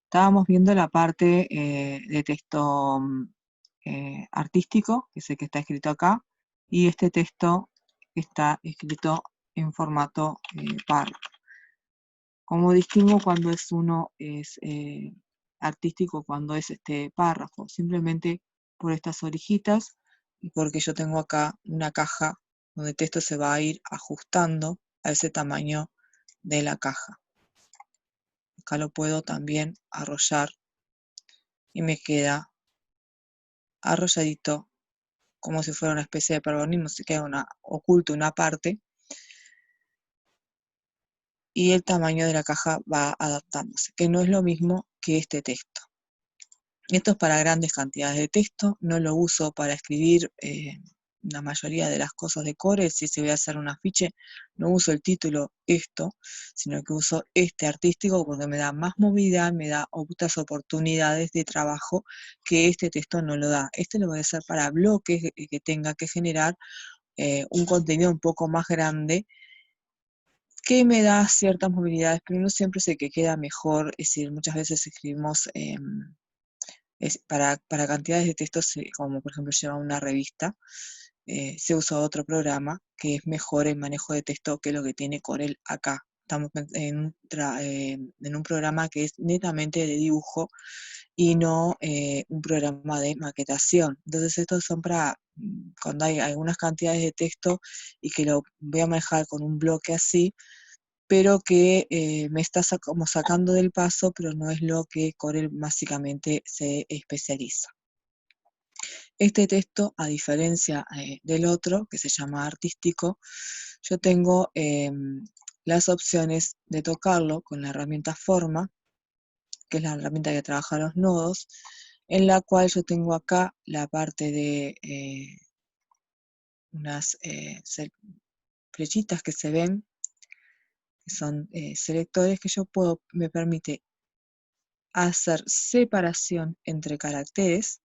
Estábamos viendo la parte de texto artístico, que es el que está escrito acá, y este texto está escrito en formato párrafo. ¿Cómo distingo cuando uno es artístico, cuando es este párrafo? Simplemente por estas orejitas y porque yo tengo acá una caja donde el texto se va a ir ajustando a ese tamaño de la caja. Acá lo puedo también arrollar y me queda arrolladito como si fuera una especie de pergamino, se queda oculto una parte y el tamaño de la caja va adaptándose, que no es lo mismo que este texto. Esto es para grandes cantidades de texto, no lo uso para escribir la mayoría de las cosas de Corel. Si se voy a hacer un afiche, no uso el título esto, sino que uso este artístico porque me da más movilidad, me da otras oportunidades de trabajo que este texto no lo da. Este lo voy a hacer para bloques que tenga que generar un contenido un poco más grande que me da ciertas movilidades, pero no siempre sé que queda mejor. Es decir, muchas veces escribimos para cantidades de textos, como por ejemplo lleva una revista, se usa otro programa que es mejor el manejo de texto que lo que tiene Corel acá. Estamos en un programa que es netamente de dibujo y no un programa de maquetación. Entonces estos son para cuando hay algunas cantidades de texto y que lo voy a manejar con un bloque así, pero que me está como sacando del paso, pero no es lo que Corel básicamente se especializa. Este texto, a diferencia del otro, que se llama artístico, yo tengo las opciones de tocarlo con la herramienta Forma, que es la herramienta que trabaja los nodos, en la cual yo tengo acá la parte de unas flechitas que se ven, que son selectores que me permite hacer separación entre caracteres.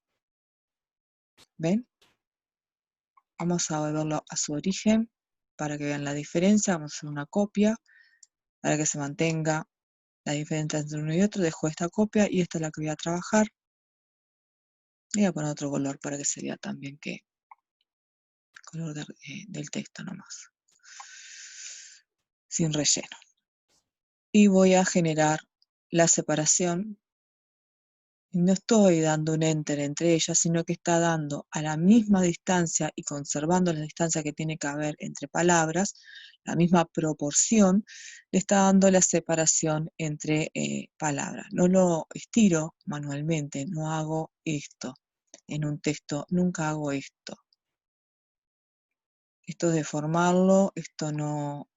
¿Ven? Vamos a volverlo a su origen para que vean la diferencia. Vamos a hacer una copia para que se mantenga la diferencia entre uno y otro. Dejo esta copia y esta es la que voy a trabajar. Y voy a poner otro color para que se vea también que color del texto nomás, sin relleno. Y voy a generar la separación. No estoy dando un enter entre ellas, sino que está dando a la misma distancia y conservando la distancia que tiene que haber entre palabras, la misma proporción, le está dando la separación entre palabras. No lo estiro manualmente, no hago esto. En un texto nunca hago esto. Esto es deformarlo, esto no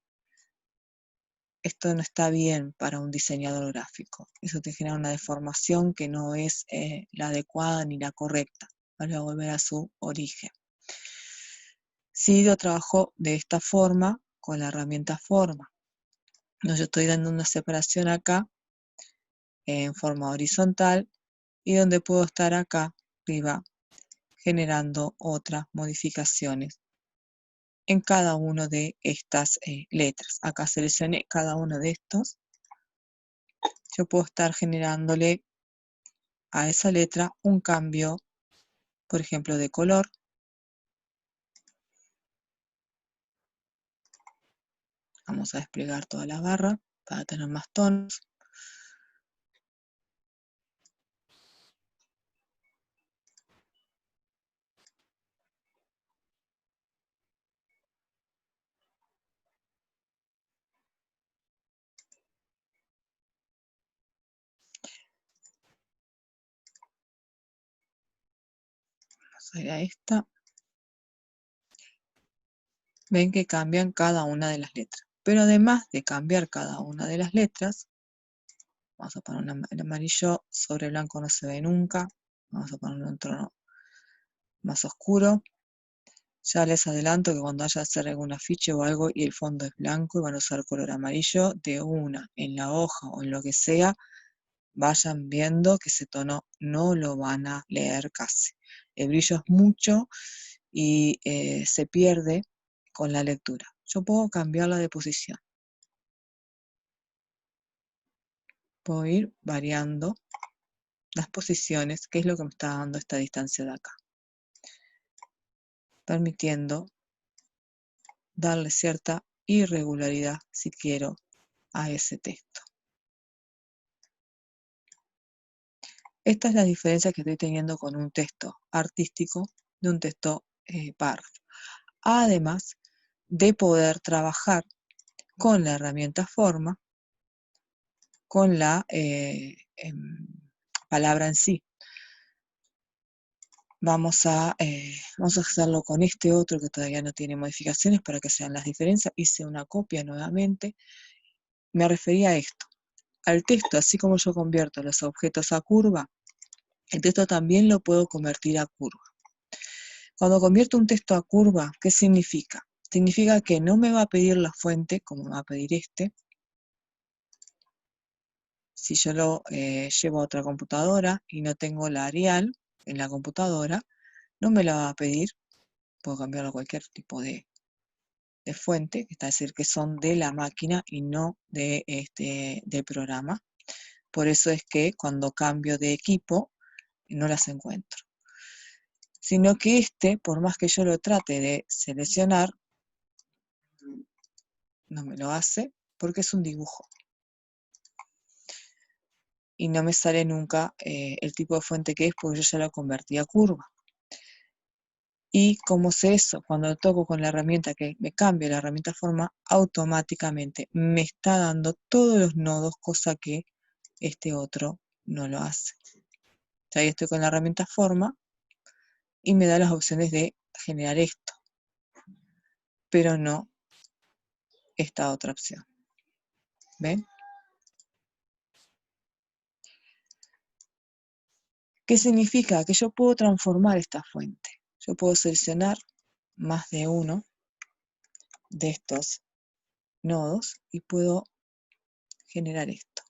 está bien para un diseñador gráfico. Eso te genera una deformación que no es la adecuada ni la correcta. Vale, a volver a su origen. Si lo trabajo de esta forma, con la herramienta Forma. Yo estoy dando una separación acá, en forma horizontal, y donde puedo estar acá arriba, generando otras modificaciones en cada una de estas letras. Acá seleccioné cada uno de estos. Yo puedo estar generándole a esa letra un cambio, por ejemplo, de color. Vamos a desplegar toda la barra para tener más tonos. Vamos a ir a esta. Ven que cambian cada una de las letras. Pero además de cambiar cada una de las letras, vamos a poner el amarillo sobre blanco no se ve nunca. Vamos a ponerlo en un tono más oscuro. Ya les adelanto que cuando haya que hacer algún afiche o algo y el fondo es blanco y van a usar color amarillo, de una en la hoja o en lo que sea, vayan viendo que ese tono no lo van a leer casi. El brillo es mucho y se pierde con la lectura. Yo puedo cambiarla de posición. Puedo ir variando las posiciones, que es lo que me está dando esta distancia de acá, permitiendo darle cierta irregularidad, si quiero, a ese texto. Esta es la diferencia que estoy teniendo con un texto artístico de un texto párrafo. Además de poder trabajar con la herramienta forma, con la palabra en sí. Vamos a hacerlo con este otro que todavía no tiene modificaciones para que sean las diferencias. Hice una copia nuevamente. Me refería a esto. Al texto, así como yo convierto los objetos a curva, el texto también lo puedo convertir a curva. Cuando convierto un texto a curva, ¿qué significa? Significa que no me va a pedir la fuente, como me va a pedir este. Si yo lo llevo a otra computadora y no tengo la Arial en la computadora, no me la va a pedir. Puedo cambiarlo a cualquier tipo de fuente, es decir, que son de la máquina y no del programa. Por eso es que cuando cambio de equipo, no las encuentro. Sino que por más que yo lo trate de seleccionar, no me lo hace porque es un dibujo. Y no me sale nunca el tipo de fuente que es porque yo ya lo convertí a curva. Y como sé eso, cuando toco con la herramienta que me cambia la herramienta forma, automáticamente me está dando todos los nodos, cosa que este otro no lo hace. Ya ahí estoy con la herramienta forma y me da las opciones de generar esto, pero no esta otra opción. ¿Ven? ¿Qué significa? Que yo puedo transformar esta fuente. Yo puedo seleccionar más de uno de estos nodos y puedo generar esto,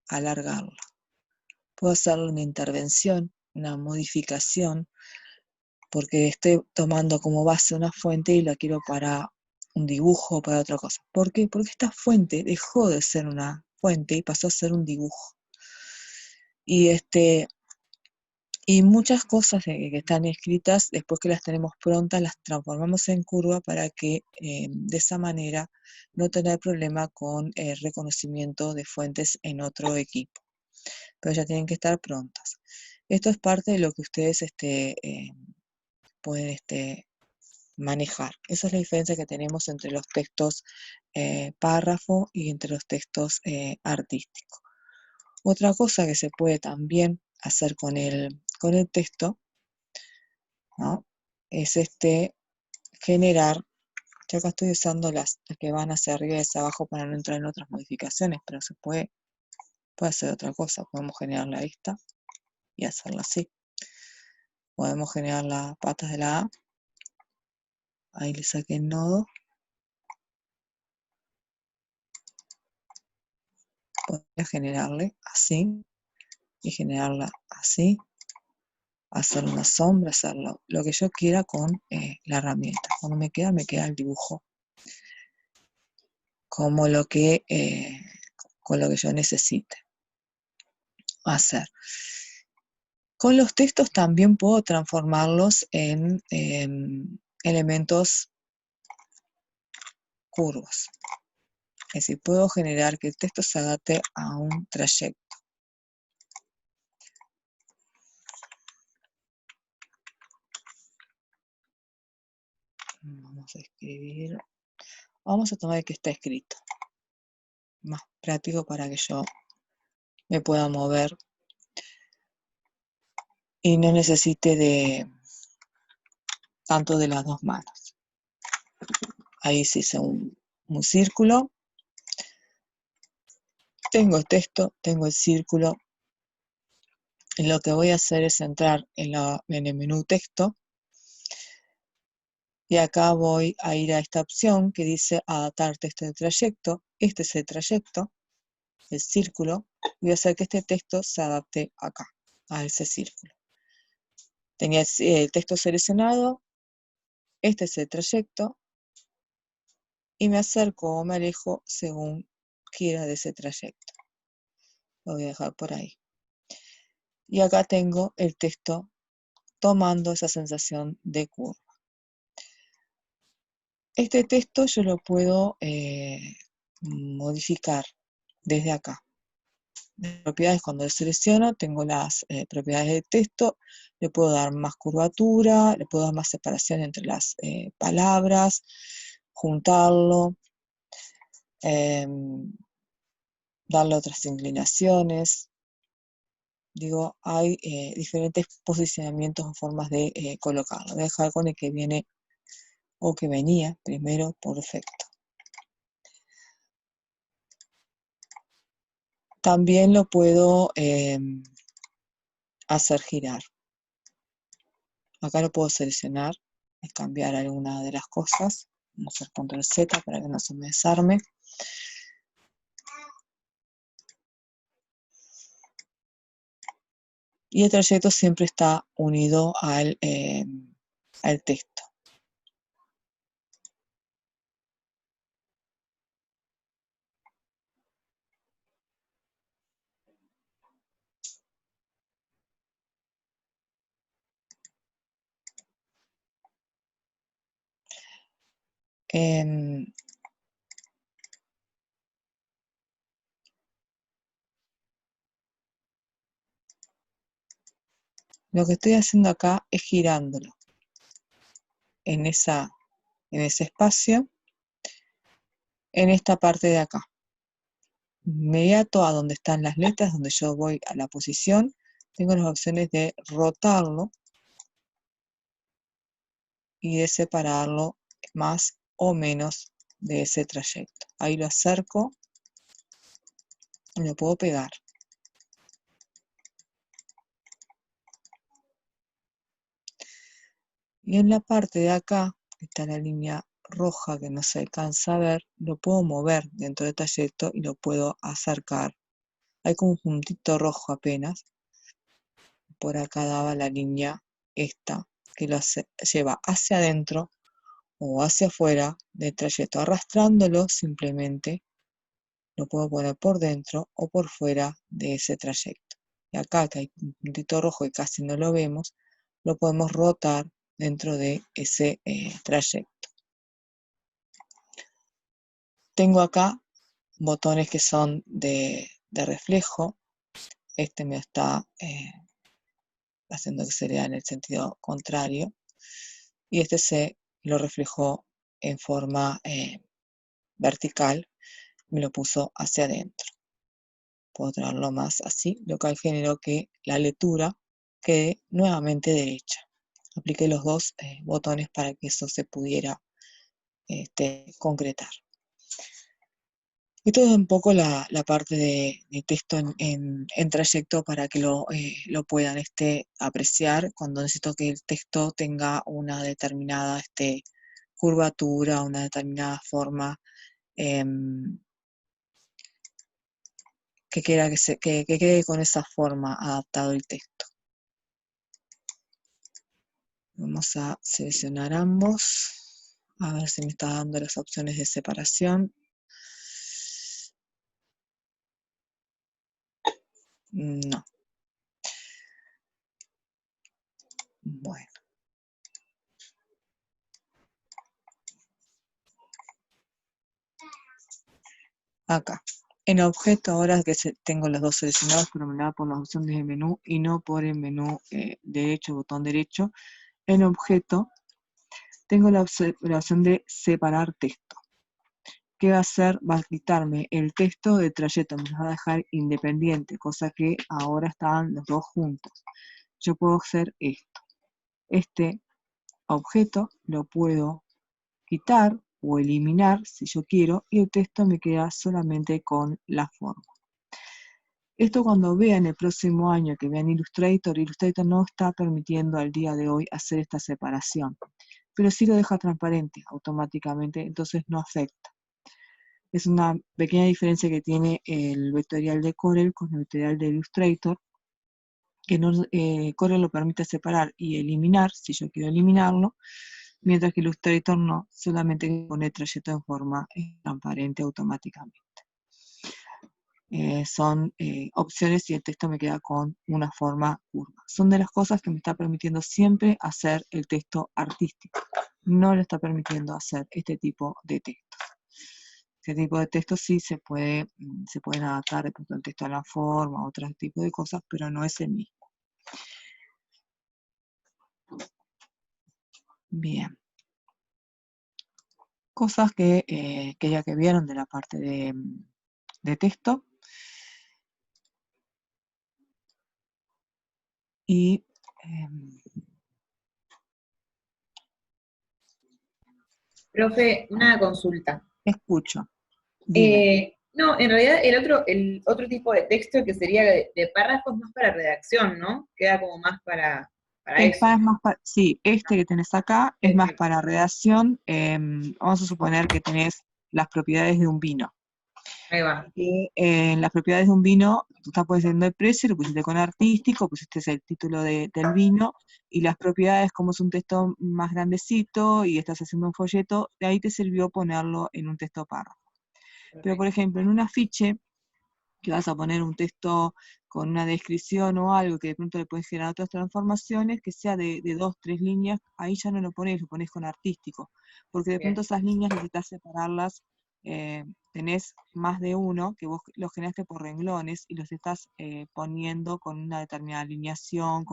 alargarlo. Puedo hacerle una intervención, una modificación, porque estoy tomando como base una fuente y la quiero para un dibujo o para otra cosa. ¿Por qué? Porque esta fuente dejó de ser una fuente y pasó a ser un dibujo. Y muchas cosas que están escritas, después que las tenemos prontas, las transformamos en curva para que de esa manera no tener problema con el reconocimiento de fuentes en otro equipo. Pero ya tienen que estar prontas. Esto es parte de lo que ustedes pueden manejar. Esa es la diferencia que tenemos entre los textos párrafo y entre los textos artísticos. Otra cosa que se puede también hacer con el texto, ¿no? Es generar, yo acá estoy usando las que van hacia arriba y hacia abajo para no entrar en otras modificaciones, pero se puede hacer otra cosa. Podemos generarla esta y hacerla así. Podemos generar las patas de la A. Ahí le saqué el nodo. Podría generarle así y generarla así. Hacer una sombra, hacerlo lo que yo quiera con la herramienta. Cuando me queda el dibujo como con lo que yo necesite hacer. Con los textos también puedo transformarlos en elementos curvos. Es decir, puedo generar que el texto se adapte a un trayecto. Vamos a escribir. Vamos a tomar el que está escrito. Más práctico para que yo me pueda mover y no necesite de tanto de las dos manos. Ahí se hizo un círculo. Tengo el texto, tengo el círculo. Y lo que voy a hacer es entrar en el menú texto. Y acá voy a ir a esta opción que dice adaptar texto de trayecto. Este es el trayecto, el círculo. Voy a hacer que este texto se adapte acá, a ese círculo. Tenía el texto seleccionado. Este es el trayecto. Y me acerco o me alejo según quiera de ese trayecto. Lo voy a dejar por ahí. Y acá tengo el texto tomando esa sensación de curva. Este texto yo lo puedo modificar desde acá. De propiedades, cuando lo selecciono, tengo las propiedades del texto, le puedo dar más curvatura, le puedo dar más separación entre las palabras, juntarlo, darle otras inclinaciones. Digo, hay diferentes posicionamientos o formas de colocarlo. Voy a dejar con el que viene o que venía primero por defecto. También lo puedo hacer girar. Acá lo puedo seleccionar y cambiar alguna de las cosas. Vamos a hacer control Z para que no se me desarme. Y el trayecto siempre está unido al texto. Lo que estoy haciendo acá es girándolo en ese espacio, en esta parte de acá. Inmediato a donde están las letras, donde yo voy a la posición, tengo las opciones de rotarlo y de separarlo más o menos de ese trayecto. Ahí lo acerco y lo puedo pegar. Y en la parte de acá, está la línea roja que no se alcanza a ver, lo puedo mover dentro del trayecto y lo puedo acercar. Hay como un puntito rojo apenas. Por acá daba la línea esta, que lo lleva hacia adentro o hacia afuera del trayecto. Arrastrándolo simplemente lo puedo poner por dentro o por fuera de ese trayecto. Y acá que hay un puntito rojo y casi no lo vemos, lo podemos rotar dentro de ese trayecto. Tengo acá botones que son de reflejo. Este me está haciendo que sería en el sentido contrario. Y este se lo reflejó en forma vertical, me lo puso hacia adentro. Puedo traerlo más así, lo cual generó que la lectura quede nuevamente derecha. Apliqué los dos botones para que eso se pudiera concretar. Esto es un poco la parte de texto en trayecto para que lo puedan apreciar cuando necesito que el texto tenga una determinada curvatura, una determinada forma, que quede con esa forma adaptado el texto. Vamos a seleccionar ambos, a ver si me está dando las opciones de separación. No. Bueno. Acá. En objeto, ahora que tengo los dos seleccionados, pero me da por las opciones de menú y no por el menú derecho, botón derecho. En objeto, tengo la opción de separar texto. ¿Qué va a hacer? Va a quitarme el texto del trayecto, me los va a dejar independiente, cosa que ahora están los dos juntos. Yo puedo hacer esto. Este objeto lo puedo quitar o eliminar si yo quiero y el texto me queda solamente con la forma. Esto cuando vean el próximo año que vean Illustrator, Illustrator no está permitiendo al día de hoy hacer esta separación, pero sí lo deja transparente automáticamente, entonces no afecta. Es una pequeña diferencia que tiene el vectorial de Corel con el vectorial de Illustrator, que Corel lo permite separar y eliminar, si yo quiero eliminarlo, mientras que Illustrator no, solamente pone el trayecto en forma transparente automáticamente. son opciones y el texto me queda con una forma curva. Son de las cosas que me está permitiendo siempre hacer el texto artístico. No lo está permitiendo hacer este tipo de textos. Este tipo de textos sí se pueden adaptar de pronto el texto a la forma, otro tipo de cosas, pero no es el mismo. Bien. Cosas que ya que vieron de la parte de texto. Y Profe, una consulta. escucho, dime. No, en realidad el otro tipo de texto que sería de párrafos más para redacción, ¿no? Queda como más para eso. Sí, este que tenés acá es más Este, para redacción. Vamos a suponer que tenés las propiedades de un vino. ahí va. Y en las propiedades de un vino, tú estás poniendo el precio, lo pusiste con artístico, pusiste el título del vino, y las propiedades, como es un texto más grandecito y estás haciendo un folleto, de ahí te sirvió ponerlo en un texto párrafo. Pero, por Perfecto. ejemplo, en un afiche, que vas a poner un texto con una descripción o algo que de pronto le puedes generar otras transformaciones, que sea de 2, 3 líneas, ahí ya no lo pones con artístico, porque de pronto Bien, esas líneas necesitas separarlas, tenés más de uno, que vos los generaste por renglones, y los estás poniendo con una determinada alineación,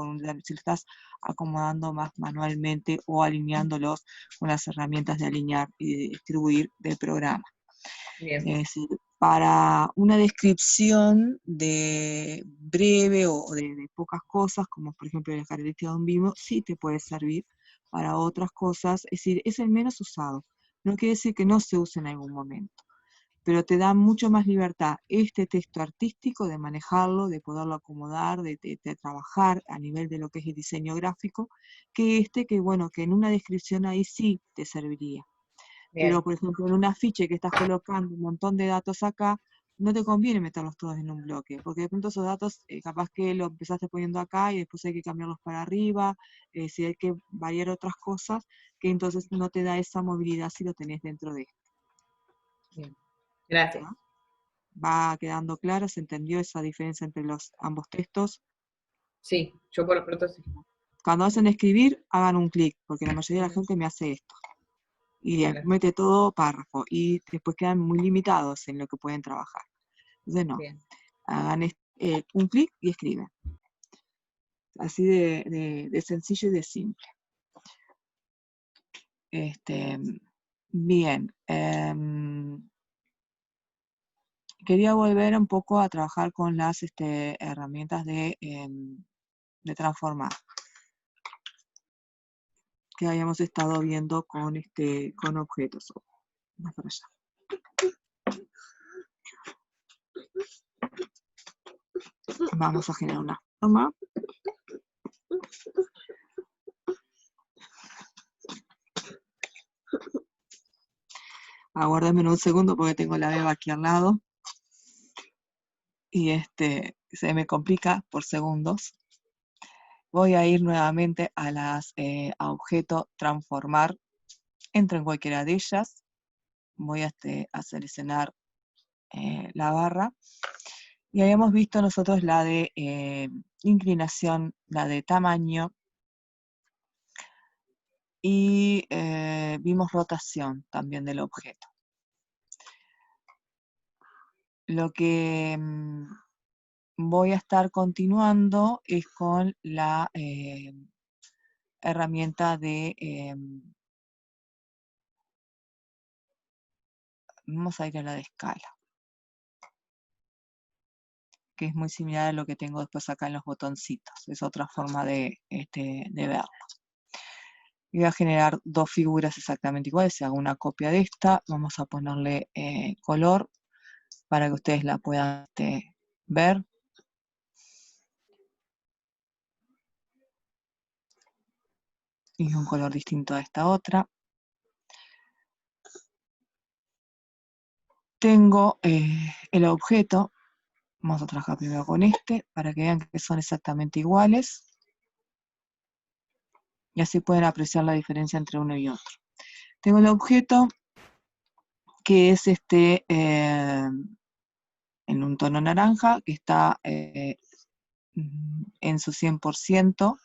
si lo estás acomodando más manualmente o alineándolos con las herramientas de alinear y de distribuir del programa. Es bien, decir, para una descripción de breve o de pocas cosas, como por ejemplo la característica de un vivo, sí te puede servir. Para otras cosas, es decir, es el menos usado. No quiere decir que no se use en algún momento, pero te da mucho más libertad este texto artístico de manejarlo, de poderlo acomodar, de trabajar a nivel de lo que es el diseño gráfico, que que bueno, que en una descripción ahí sí te serviría. Pero, bien. por ejemplo, en un afiche que estás colocando un montón de datos acá, no te conviene meterlos todos en un bloque, porque de pronto esos datos capaz que lo empezaste poniendo acá y después hay que cambiarlos para arriba, si hay que variar otras cosas, que entonces no te da esa movilidad si lo tenés dentro de esto. Bien. Gracias. ¿No? ¿Va quedando claro? ¿Se entendió esa diferencia entre los ambos textos? Sí, yo por lo pronto sí. Cuando hacen escribir, hagan un clic, porque la mayoría de la Ujú. gente me hace esto. Y Gracias. mete todo párrafo, y después quedan muy limitados en lo que pueden trabajar. Entonces no, Bien. hagan un clic y escriben. Así de sencillo y de simple. Bien. Quería volver un poco a trabajar con las herramientas de transformar que habíamos estado viendo con objetos. Más para allá. Vamos a generar una forma. Aguárdenme un segundo porque tengo la beba aquí al lado. Y se me complica por segundos. Voy a ir nuevamente a objeto transformar. Entro en cualquiera de ellas. Voy a seleccionar la barra. Y habíamos visto nosotros la de inclinación, la de tamaño. Y vimos rotación también del objeto. Lo que voy a estar continuando es con la herramienta vamos a ir a la de escala, que es muy similar a lo que tengo después acá en los botoncitos. Es otra forma de verlo. Y voy a generar dos figuras exactamente iguales. Si hago una copia de esta, vamos a ponerle color para que ustedes la puedan ver. Y un color distinto a esta otra. Tengo el objeto. Vamos a trabajar primero con para que vean que son exactamente iguales. Y así pueden apreciar la diferencia entre uno y otro. Tengo el objeto que es en un tono naranja, que está en su 100%,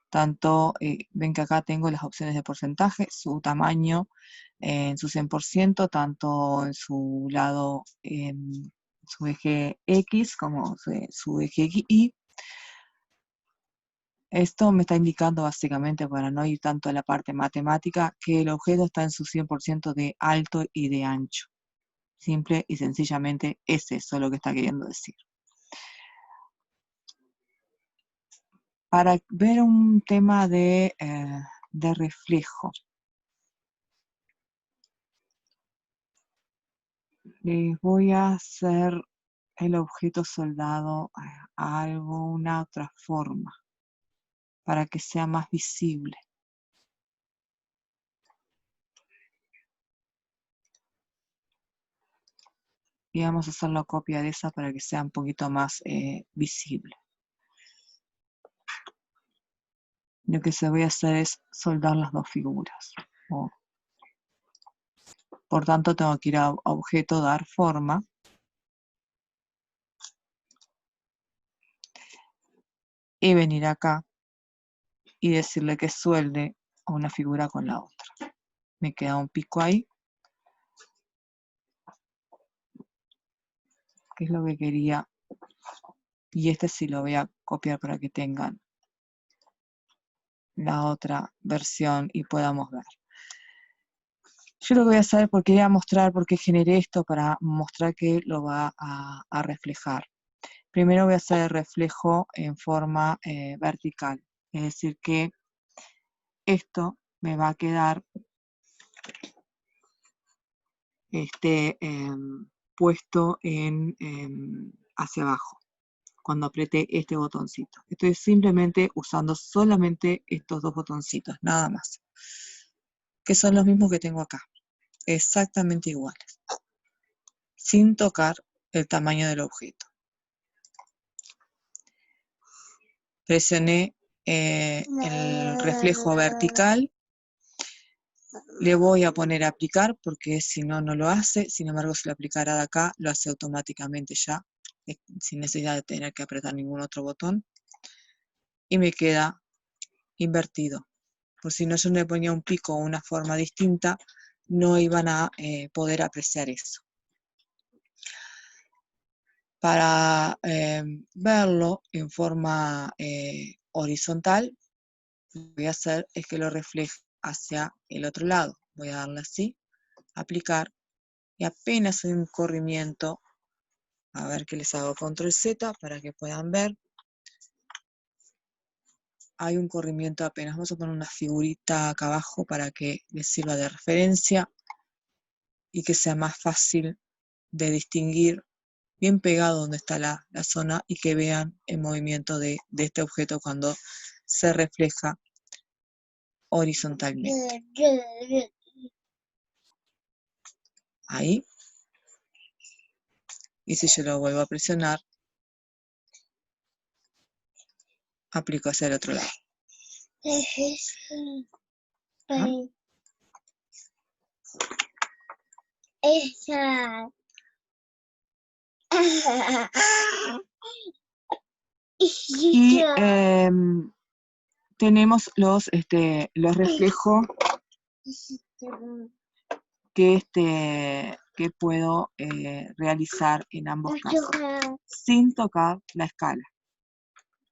tanto, ven que acá tengo las opciones de porcentaje, su tamaño en su 100%, tanto en su lado, su eje X como su eje Y. Esto me está indicando básicamente, para no ir tanto a la parte matemática, que el objeto está en su 100% de alto y de ancho. Simple y sencillamente es eso lo que está queriendo decir. Para ver un tema de reflejo, les voy a hacer el objeto soldado a alguna otra forma, para que sea más visible. Y vamos a hacer la copia de esa para que sea un poquito más visible. Lo que se voy a hacer es soldar las dos figuras. Por tanto, tengo que ir a objeto, dar forma. Y venir acá y decirle que suelde a una figura con la otra. Me queda un pico ahí, que es lo que quería. Y este sí lo voy a copiar para que tengan la otra versión y podamos ver. Yo lo que voy a hacer, porque voy a mostrar por qué generé esto, para mostrar que lo va a reflejar. Primero voy a hacer el reflejo en forma vertical, es decir que esto me va a quedar puesto hacia abajo, cuando apriete este botoncito. Estoy simplemente usando solamente estos dos botoncitos, nada más. Que son los mismos que tengo acá, exactamente iguales, sin tocar el tamaño del objeto. Presioné el reflejo vertical, le voy a poner a aplicar porque si no, no lo hace. Sin embargo, si lo aplicara de acá, lo hace automáticamente ya, sin necesidad de tener que apretar ningún otro botón. Y me queda invertido. Por si no yo le ponía un pico o una forma distinta, no iban a poder apreciar eso. Para verlo en forma horizontal, lo que voy a hacer es que lo refleje hacia el otro lado. Voy a darle así, aplicar, y apenas hay un corrimiento, a ver que les hago control Z para que puedan ver. Hay un corrimiento apenas. Vamos a poner una figurita acá abajo para que les sirva de referencia y que sea más fácil de distinguir, bien pegado donde está la zona, y que vean el movimiento de este objeto cuando se refleja horizontalmente. Ahí. Y si yo lo vuelvo a presionar, aplico hacia el otro lado. ¿Ah? Y tenemos los reflejos que puedo realizar en ambos casos, sin tocar la escala.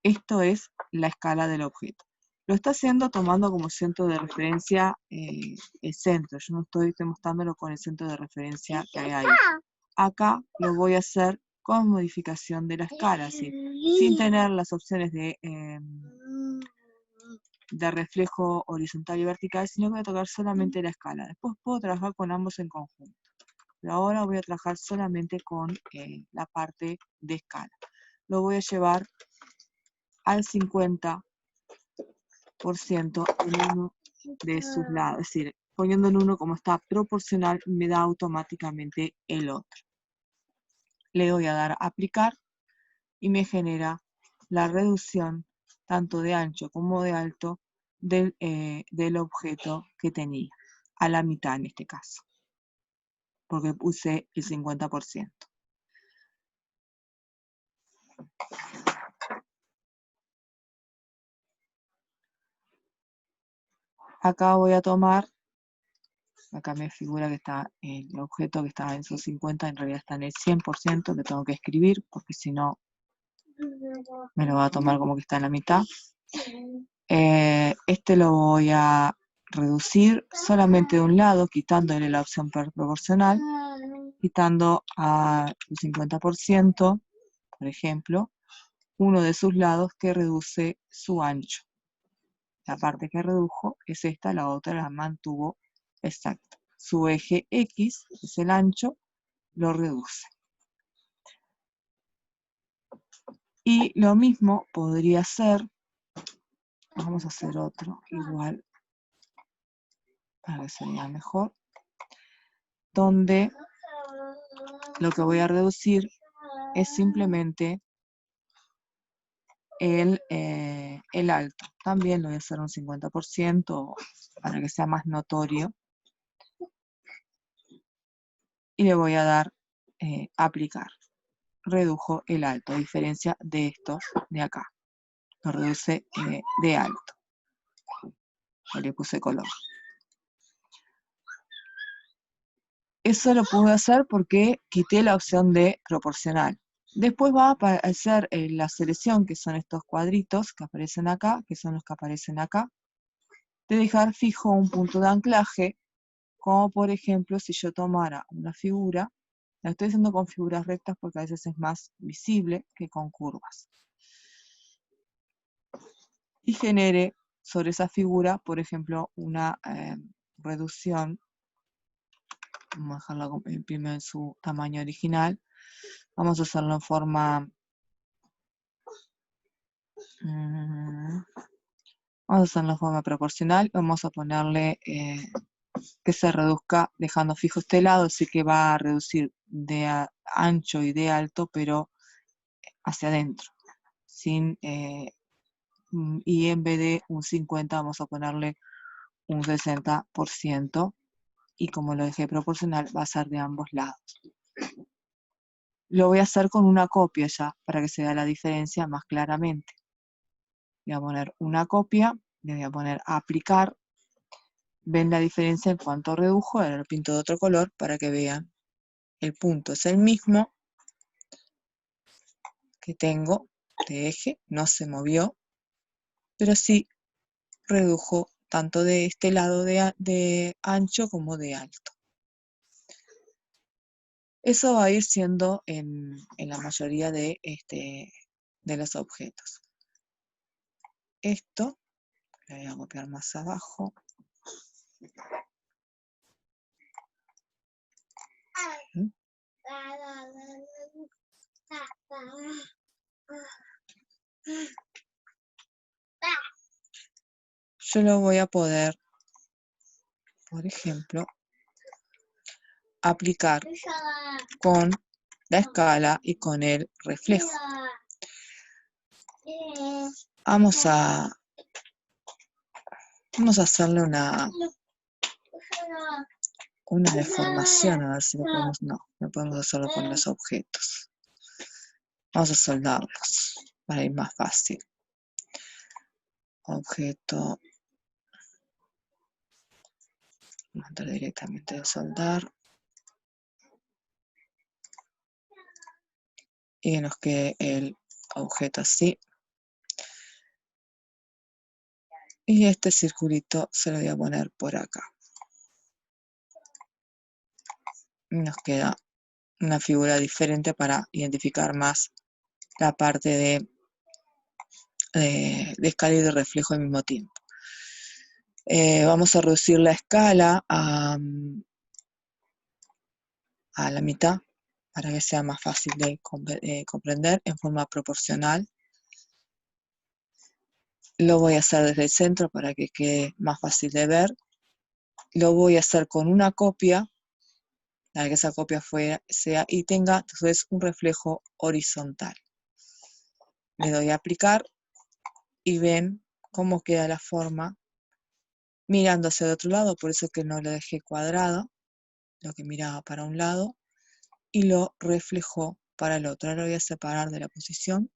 Esto es la escala del objeto. Lo está haciendo tomando como centro de referencia el centro. Yo no estoy mostrándolo con el centro de referencia que hay ahí. Acá lo voy a hacer con modificación de la escala, ¿sí? Sin tener las opciones de reflejo horizontal y vertical, sino que voy a tocar solamente la escala. Después puedo trabajar con ambos en conjunto. Pero ahora voy a trabajar solamente con la parte de escala. Lo voy a llevar al 50% en uno de sus lados. Es decir, poniendo en uno como está proporcional, me da automáticamente el otro. Le doy a dar a aplicar y me genera la reducción tanto de ancho como de alto del objeto que tenía, a la mitad en este caso, porque puse el 50%. Acá voy a tomar, acá me figura que está el objeto que está en su 50, en realidad está en el 100%, que tengo que escribir, porque si no me lo va a tomar como que está en la mitad. Este lo voy a reducir solamente de un lado, quitándole la opción proporcional, quitando al 50%, por ejemplo, uno de sus lados que reduce su ancho. La parte que redujo es esta, la otra la mantuvo exacta. Su eje X, que es el ancho, lo reduce. Y lo mismo podría ser, vamos a hacer otro igual, para que se vea mejor, donde lo que voy a reducir es simplemente el alto. También lo voy a hacer un 50% para que sea más notorio. Y le voy a dar aplicar. Redujo el alto, a diferencia de estos de acá. Lo reduce de alto. Ahí le puse color. Eso lo pude hacer porque quité la opción de proporcional. Después va a aparecer la selección, que son estos cuadritos que aparecen acá, que son los que aparecen acá, de dejar fijo un punto de anclaje, como por ejemplo si yo tomara una figura, la estoy haciendo con figuras rectas porque a veces es más visible que con curvas, y genere sobre esa figura, por ejemplo, una reducción. Vamos a dejarla primero en su tamaño original. Vamos a hacerlo en forma... vamos a hacerlo en forma proporcional. Vamos a ponerle que se reduzca dejando fijo este lado, así que va a reducir de ancho y de alto, pero hacia adentro. Y en vez de un 50 vamos a ponerle un 60%. Y como lo dejé proporcional, va a ser de ambos lados. Lo voy a hacer con una copia ya, para que se vea la diferencia más claramente. Voy a poner una copia, le voy a poner aplicar. Ven la diferencia en cuanto redujo, ahora lo pinto de otro color para que vean. El punto es el mismo que tengo de eje, no se movió, pero sí redujo tanto de este lado de ancho como de alto. Eso va a ir siendo en la mayoría de los objetos. Esto lo voy a copiar más abajo. Yo lo voy a poder, por ejemplo, aplicar con la escala y con el reflejo. Vamos a hacerle una deformación, a ver si lo podemos. No podemos hacerlo con los objetos. Vamos a soldarlos para ir más fácil. Objeto. Mandar directamente de soldar. Y que nos quede el objeto así. Y este circulito se lo voy a poner por acá. Y nos queda una figura diferente para identificar más la parte de escala y de reflejo al mismo tiempo. Vamos a reducir la escala a la mitad para que sea más fácil de comprender en forma proporcional. Lo voy a hacer desde el centro para que quede más fácil de ver. Lo voy a hacer con una copia, para que esa copia sea y tenga entonces un reflejo horizontal. Le doy a aplicar y ven cómo queda la forma mirando hacia el otro lado, por eso es que no lo dejé cuadrado, lo que miraba para un lado, y lo reflejó para el otro. Ahora lo voy a separar de la posición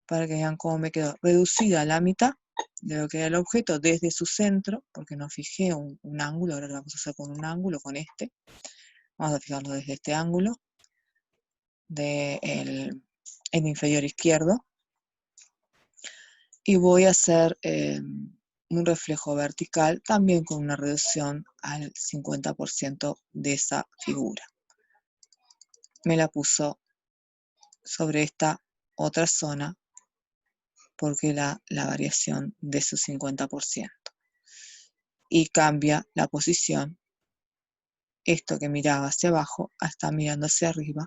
para que vean cómo me quedó reducida a la mitad de lo que era el objeto desde su centro, porque no fijé un ángulo, ahora lo vamos a hacer con un ángulo, con este. Vamos a fijarlo desde este ángulo, del inferior izquierdo. Y voy a hacer un reflejo vertical también con una reducción al 50% de esa figura. Me la puso sobre esta otra zona porque la variación de su 50%. Y cambia la posición. Esto que miraba hacia abajo está mirando hacia arriba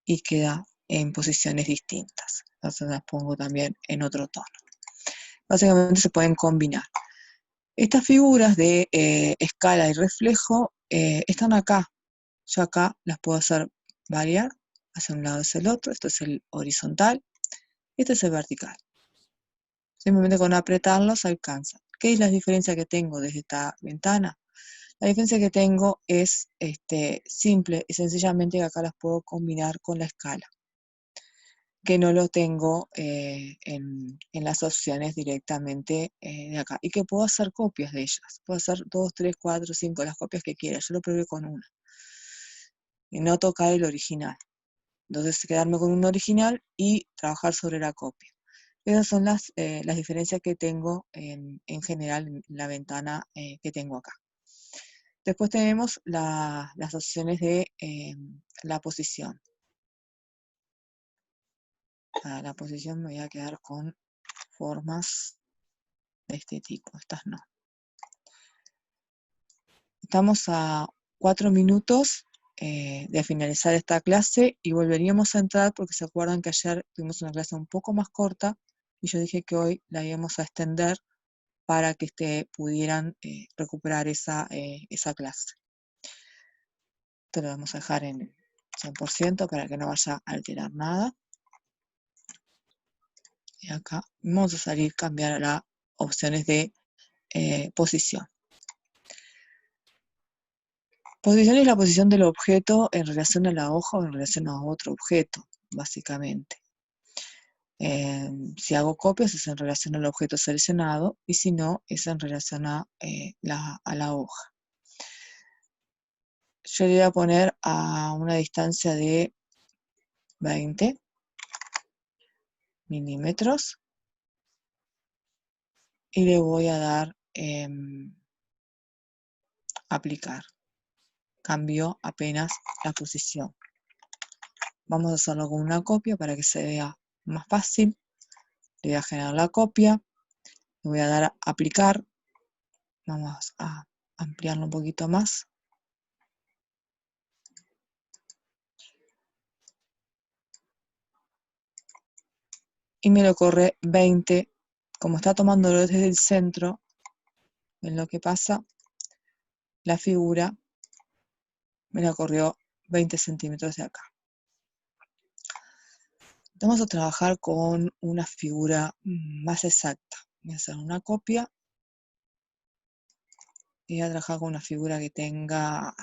y queda en posiciones distintas. Entonces las pongo también en otro tono. Básicamente se pueden combinar. Estas figuras de escala y reflejo están acá. Yo acá las puedo hacer variar. Hacia un lado es el otro. Esto es el horizontal. Este es el vertical. Simplemente con apretarlos alcanza. ¿Qué es la diferencia que tengo desde esta ventana? La diferencia que tengo es simple y sencillamente que acá las puedo combinar con la escala, que no lo tengo en las opciones directamente de acá, y que puedo hacer copias de ellas. Puedo hacer 2, 3, 4, 5, las copias que quiera. Yo lo probé con una. Y no tocar el original. Entonces quedarme con un original y trabajar sobre la copia. Esas son las diferencias que tengo en general en la ventana que tengo acá. Después tenemos las opciones de la posición. Para la posición me voy a quedar con formas de este tipo, estas no. Estamos a 4 minutos de finalizar esta clase y volveríamos a entrar porque se acuerdan que ayer tuvimos una clase un poco más corta y yo dije que hoy la íbamos a extender para que pudieran recuperar esa clase. Esto lo vamos a dejar en 100% para que no vaya a alterar nada. Y acá vamos a salir, cambiar las opciones de posición. Posición es la posición del objeto en relación a la hoja o en relación a otro objeto, básicamente. Si hago copias es en relación al objeto seleccionado y si no es en relación a la hoja. Yo le voy a poner a una distancia de 20 milímetros y le voy a dar aplicar. Cambió apenas la posición. Vamos a hacerlo con una copia para que se vea más fácil. Le voy a generar la copia. Le voy a dar a aplicar. Vamos a ampliarlo un poquito más. Y me lo corre 20. Como está tomándolo desde el centro, ¿ven lo que pasa? La figura me la corrió 20 centímetros de acá. Vamos a trabajar con una figura más exacta. Voy a hacer una copia. Y voy a trabajar con una figura que tenga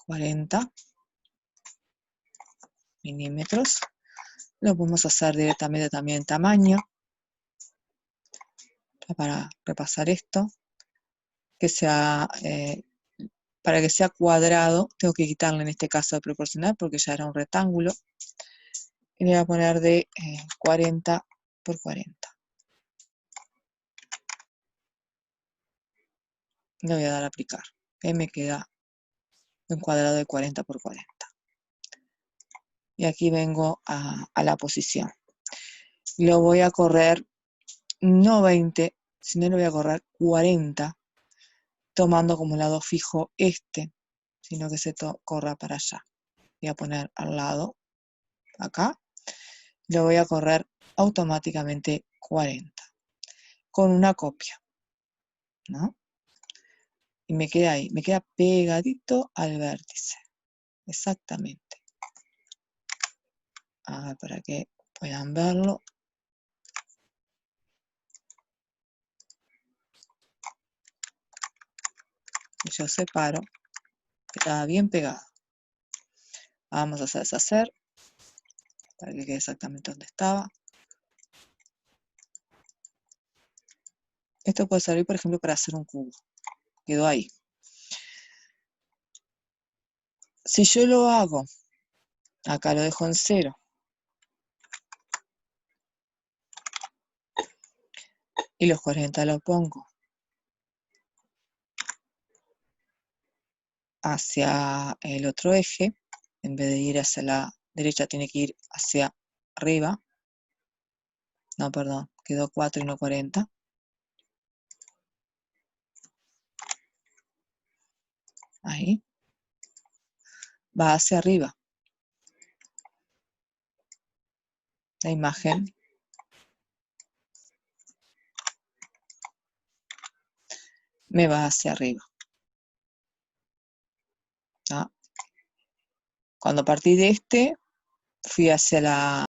40 milímetros. Lo podemos hacer directamente también en tamaño. Para repasar esto, que sea, para que sea cuadrado, tengo que quitarle en este caso de proporcional porque ya era un rectángulo. Y le voy a poner de 40 por 40. Le voy a dar a aplicar. Y me queda un cuadrado de 40 por 40. Y aquí vengo a la posición. Lo voy a correr no 20, sino lo voy a correr 40, tomando como lado fijo sino que se corra para allá. Voy a poner al lado, acá, lo voy a correr automáticamente 40, con una copia, ¿no? Y me queda ahí, me queda pegadito al vértice, exactamente. Para que puedan verlo. Y yo separo, queda bien pegado. Vamos a hacer deshacer, para que quede exactamente donde estaba. Esto puede servir, por ejemplo, para hacer un cubo. Quedó ahí. Si yo lo hago, acá lo dejo en 0, y los 40 lo pongo hacia el otro eje, en vez de ir hacia la derecha, tiene que ir hacia arriba. No, perdón, quedó 4 y no 40. Ahí. Va hacia arriba. La imagen me va hacia arriba. ¿Ah? Cuando partí de este, fui hacia